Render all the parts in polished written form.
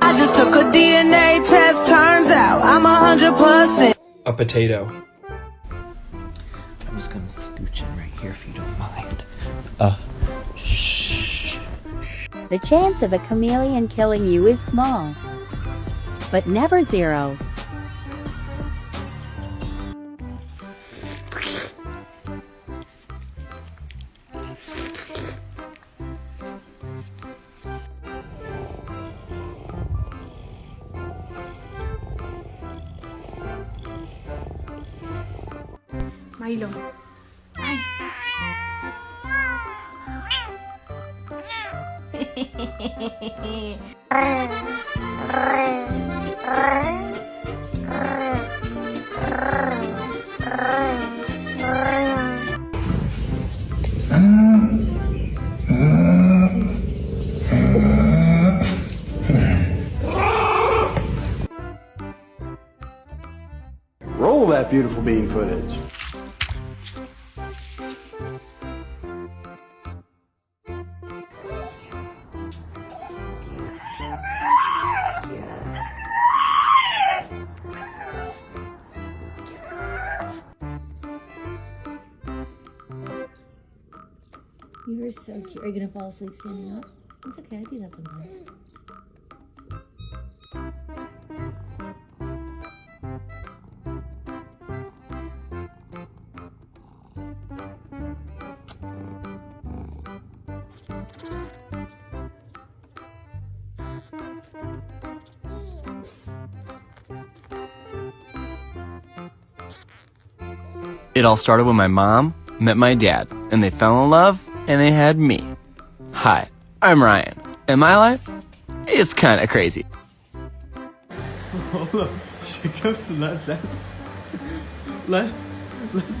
I just took a DNA test, turns out I'm 100%. A potato. I'm just gonna scooch in right here if you don't mind. Shh. The chance of a chameleon killing you is small, but never zero. Milo. Ay. Roll that beautiful bean footage. You were so cute. Are you gonna fall asleep standing up? It's okay, I do that sometimes. It all started when my mom met my dad, and they fell in love, and they had me. Hi, I'm Ryan, and my life, it's kinda crazy. Oğlum şaka mısın lan sen? lan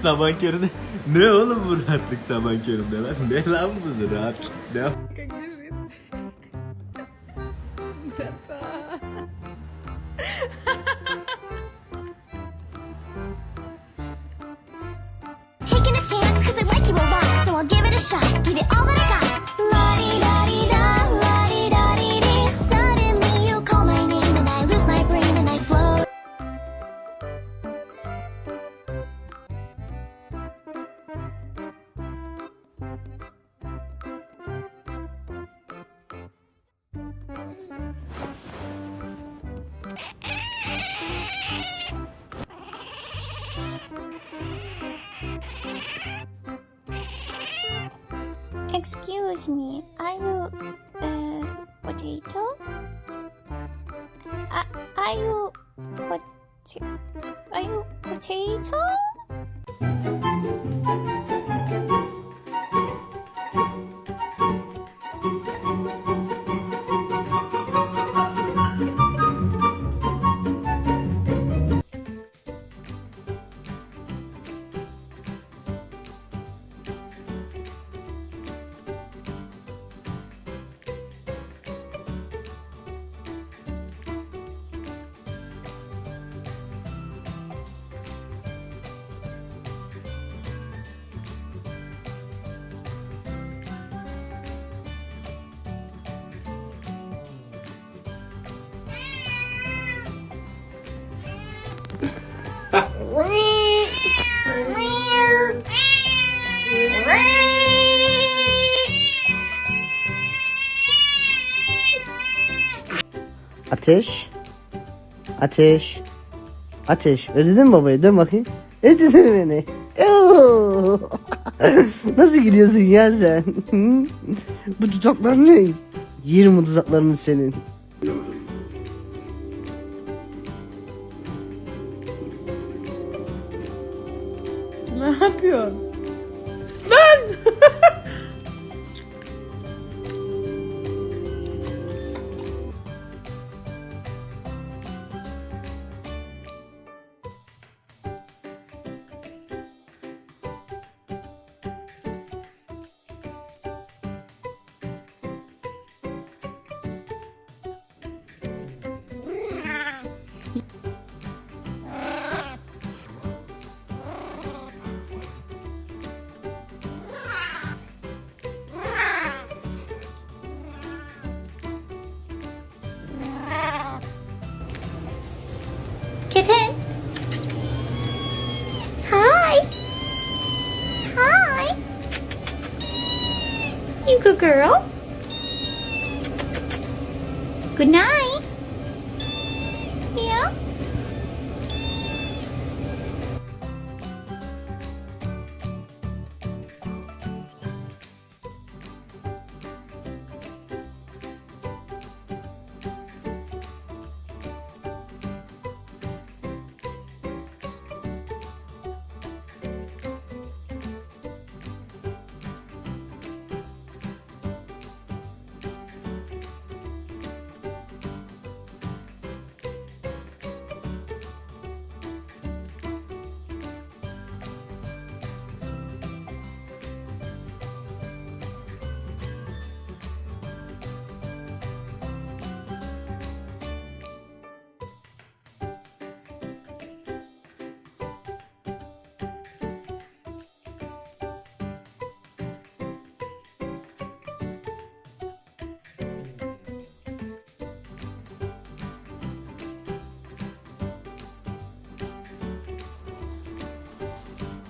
sabah köründe ne oğlum bu rahatlık sabah köründe lan? Ne lan bu rahatlık? Ne? Taking a chance cause I like you a lot, so I'll give it a shot, give it all that I got. La-di-da-di-da, la-di-da-di-dee. Suddenly you call my name and I lose my brain and I float. Excuse me, are you, potato? Are you, are you potato? Ateş. Ateş. Ateş. Özledin mi babayı? Dön bakayım. Özledin beni. Oo. Nasıl gidiyorsun ya sen? Bu dudaklar ne? Yerim o dudaklarını senin. Ne yapıyorsun? Kitten. Hi. Hi. You good girl. Good night. Yeah.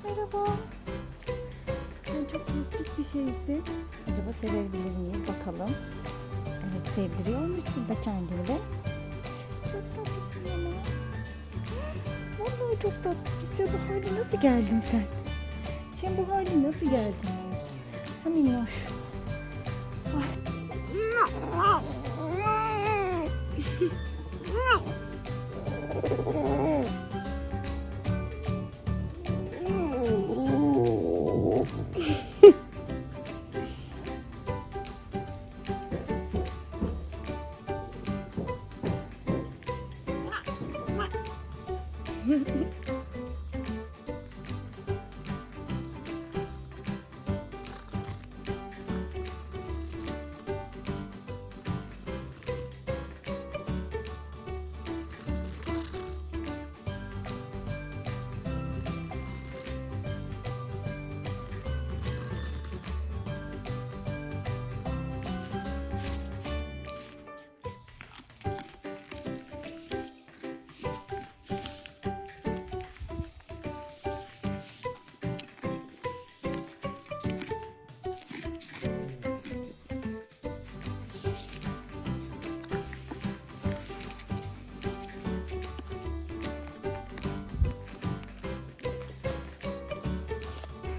Merhaba. Sen çok tuzluk bir şeysin. Acaba sevebilir miyiz? Bakalım. Evet, sevdiriyormuşsun da kendini de. Çok tatlısın ama. Vallahi çok tatlısın. Ya bu hale nasıl geldin sen? Sen bu hale nasıl geldin? Ha minnoş.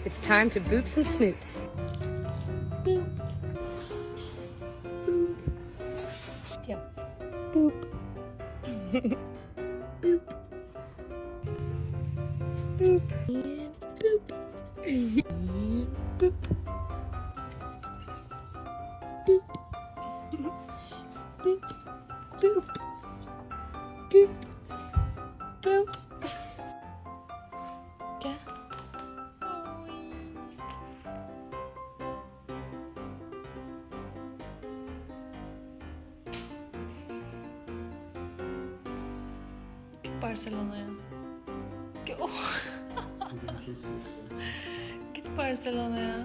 It's time to boop some snoots. Boop. Boop. Yeah. Boop. Boop. Boop. And boop. And boop. Boop. Boop. Boop. Boop. Boop. Yeah. Git Barcelona'ya. Oh. Git Barcelona'ya.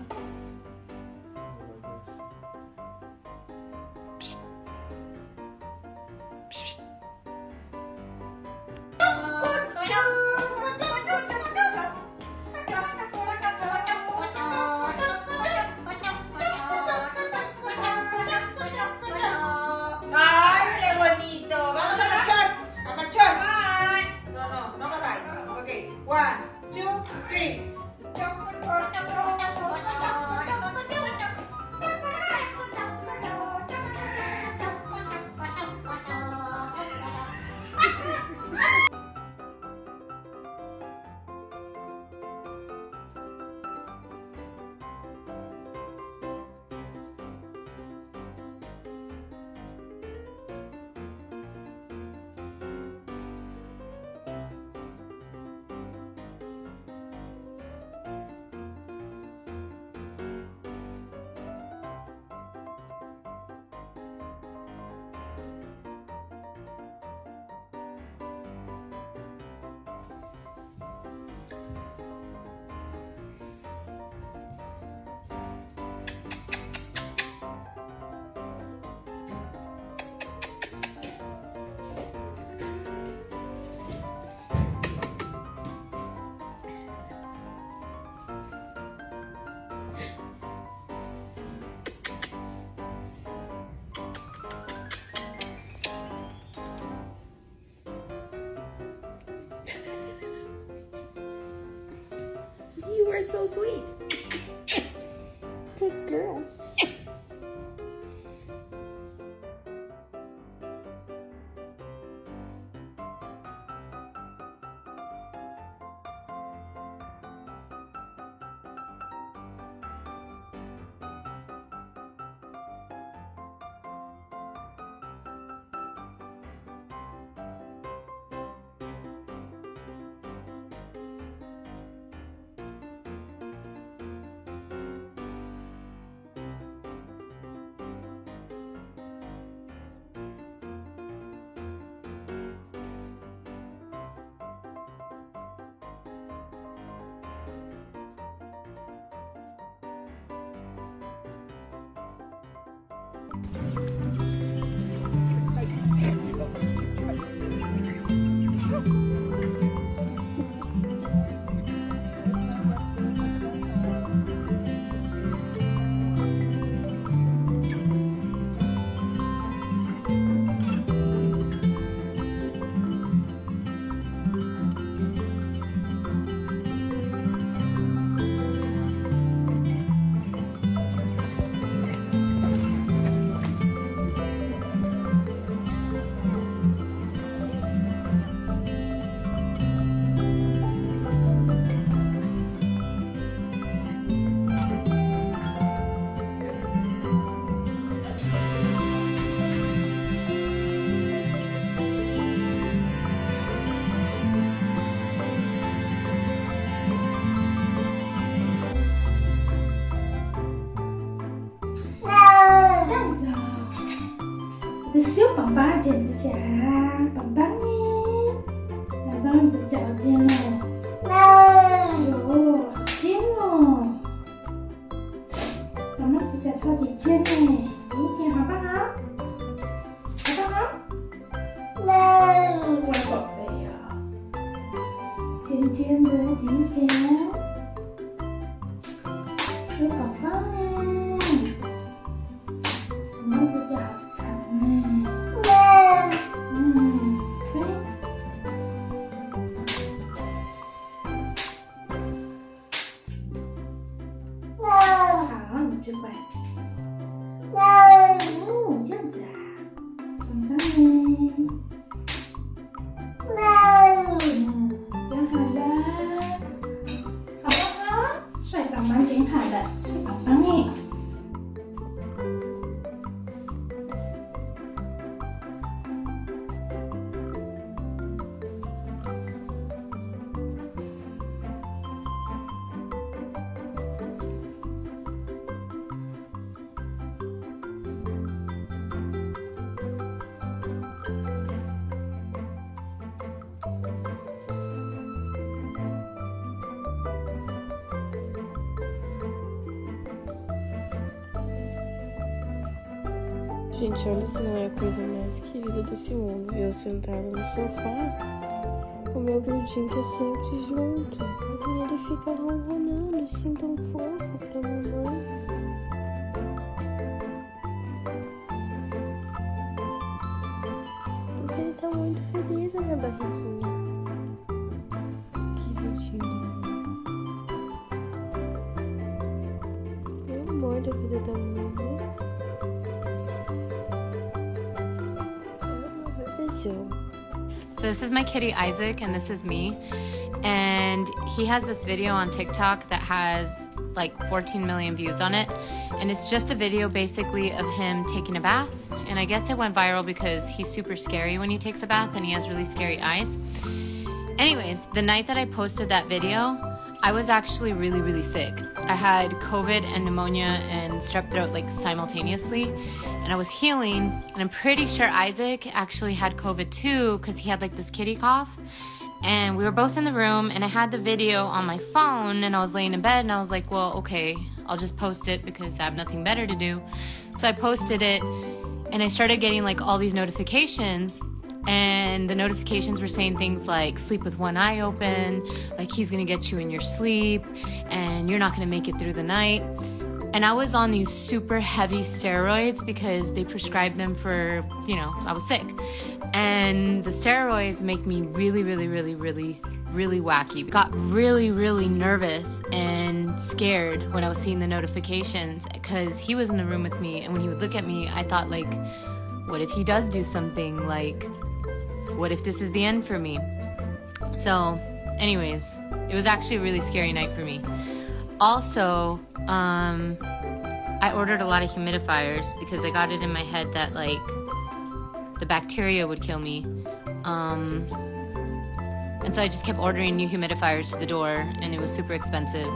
Pişt. Pişt. ¡Ay, qué bonito! ¡Vamos a marchar! ¡A marchar! No, no, no me vayas. Ok, 1, 2, 3. are so sweet. Good girl. Từ xíu bằng ba trên指甲，棒棒呢，来帮你的脚尖哦。哎呦，好尖哦！妈妈指甲超级尖呢，剪一剪好不好？好不好？乖宝贝呀，尖尖的剪一剪，小宝宝呢，妈妈指甲好长呢。好，你最乖。哦，这样子啊，棒棒呢。这样好了，好不好？帅棒棒剪好了，帅棒棒呢。Gente, olha se não é a coisa mais querida desse mundo. Eu sentada no sofá, o meu grudinho tá sempre junto. E ele fica ronronando assim tão fofo que tá mamãe. Porque ele tá muito feliz na minha barriguinha. Que lindinho. É o amor da vida da mamãe. So this is my kitty Isaac and this is me, and he has this video on TikTok that has like 14 million views on it, and it's just a video basically of him taking a bath, and I guess it went viral because he's super scary when he takes a bath and he has really scary eyes. Anyways, the night that I posted that video, I was actually really sick. I had COVID and pneumonia and strep throat like simultaneously, and I was healing, and I'm pretty sure Isaac actually had COVID too because he had like this kitty cough, and we were both in the room, and I had the video on my phone, and I was laying in bed, and I was like, well, okay, I'll just post it because I have nothing better to do. So I posted it, and I started getting like all these notifications, and the notifications were saying things like sleep with one eye open, like he's gonna get you in your sleep and you're not gonna make it through the night. And I was on these super heavy steroids because they prescribed them for, you know, I was sick. And the steroids make me really really wacky. Got really, really nervous and scared when I was seeing the notifications because he was in the room with me, and when he would look at me, I thought, like, what if he does do something? Like, what if this is the end for me? So, anyways, it was actually a really scary night for me. Also, I ordered a lot of humidifiers because I got it in my head that, like, the bacteria would kill me. And so I just kept ordering new humidifiers to the door, and it was super expensive.